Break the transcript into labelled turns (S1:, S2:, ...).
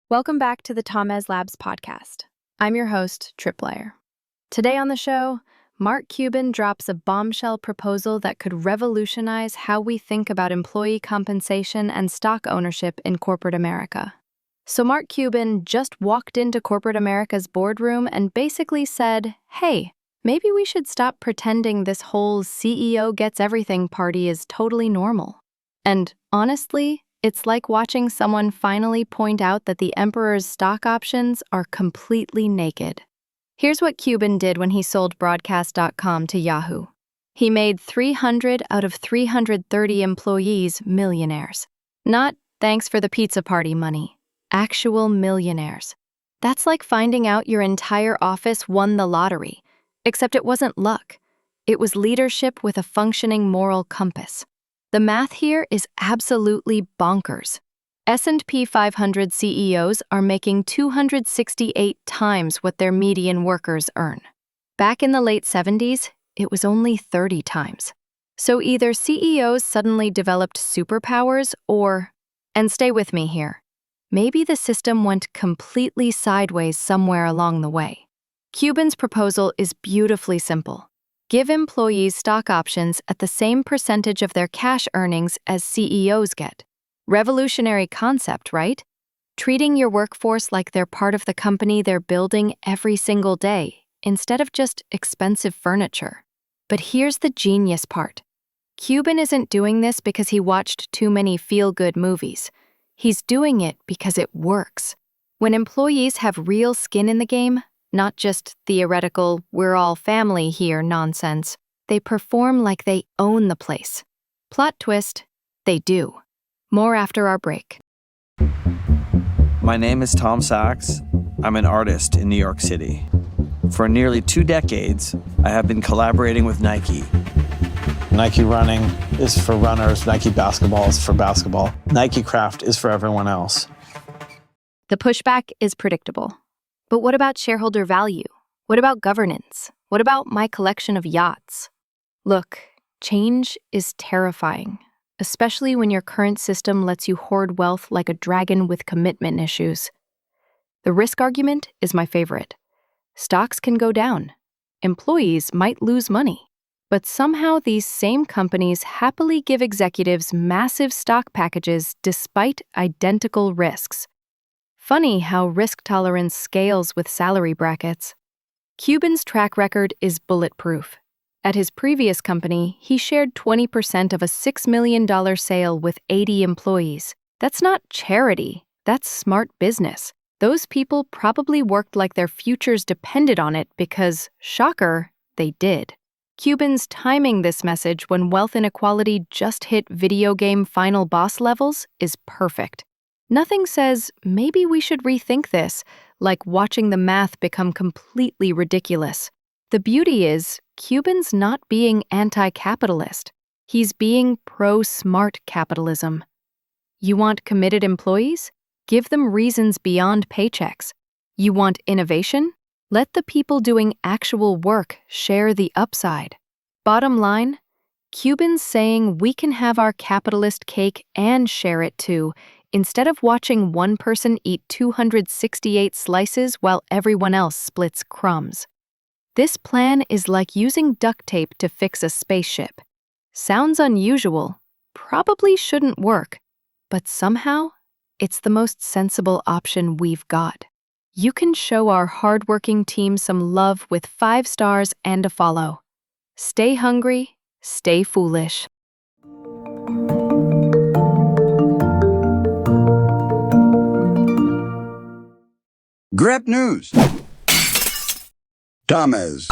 S1: Welcome back to the Tomez Labs podcast. I'm your host, Tripwire. Today on the show, Mark Cuban drops a bombshell proposal that could revolutionize how we think about employee compensation and stock ownership in corporate America. So Mark Cuban just walked into corporate America's boardroom and basically said, hey, maybe we should stop pretending this whole CEO gets everything party is totally normal. And honestly, it's like watching someone finally point out that the emperor's stock options are completely naked. Here's what Cuban did when he sold Broadcast.com to Yahoo. He made 300 out of 330 employees millionaires. Not thanks for the pizza party money. Actual millionaires. That's like finding out your entire office won the lottery. Except it wasn't luck. It was leadership with a functioning moral compass. The math here is absolutely bonkers. S&P 500 CEOs are making 268 times what their median workers earn. Back in the late 70s, it was only 30 times. So either CEOs suddenly developed superpowers or, and stay with me here, maybe the system went completely sideways somewhere along the way. Cuban's proposal is beautifully simple. Give employees stock options at the same percentage of their cash earnings as CEOs get. Revolutionary concept, right? Treating your workforce like they're part of the company they're building every single day, instead of just expensive furniture. But here's the genius part. Cuban isn't doing this because he watched too many feel-good movies. He's doing it because it works. When employees have real skin in the game, not just theoretical, we're all family here nonsense, they perform like they own the place. Plot twist, they do. More after our break.
S2: My name is Tom Sachs. I'm an artist in New York City. For nearly 2 decades, I have been collaborating with Nike.
S3: Nike running is for runners, Nike basketball is for basketball. Nike craft is for everyone else.
S1: The pushback is predictable. But what about shareholder value? What about governance? What about my collection of yachts? Look, change is terrifying, especially when your current system lets you hoard wealth like a dragon with commitment issues. The risk argument is my favorite. Stocks can go down. Employees might lose money. But somehow these same companies happily give executives massive stock packages despite identical risks. Funny how risk tolerance scales with salary brackets. Cuban's track record is bulletproof. At his previous company, he shared 20% of a $6 million sale with 80 employees. That's not charity, that's smart business. Those people probably worked like their futures depended on it because, shocker, they did. Cuban's timing this message when wealth inequality just hit video game final boss levels is perfect. Nothing says, maybe we should rethink this, like watching the math become completely ridiculous. The beauty is, Cuban's not being anti-capitalist. He's being pro-smart capitalism. You want committed employees? Give them reasons beyond paychecks. You want innovation? Let the people doing actual work share the upside. Bottom line, Cuban's saying we can have our capitalist cake and share it too, instead of watching one person eat 268 slices while everyone else splits crumbs. This plan is like using duct tape to fix a spaceship. Sounds unusual, probably shouldn't work, but somehow, it's the most sensible option we've got. You can show our hardworking team some love with 5 stars and a follow. Stay hungry, stay foolish.
S4: Grab news. Tomez.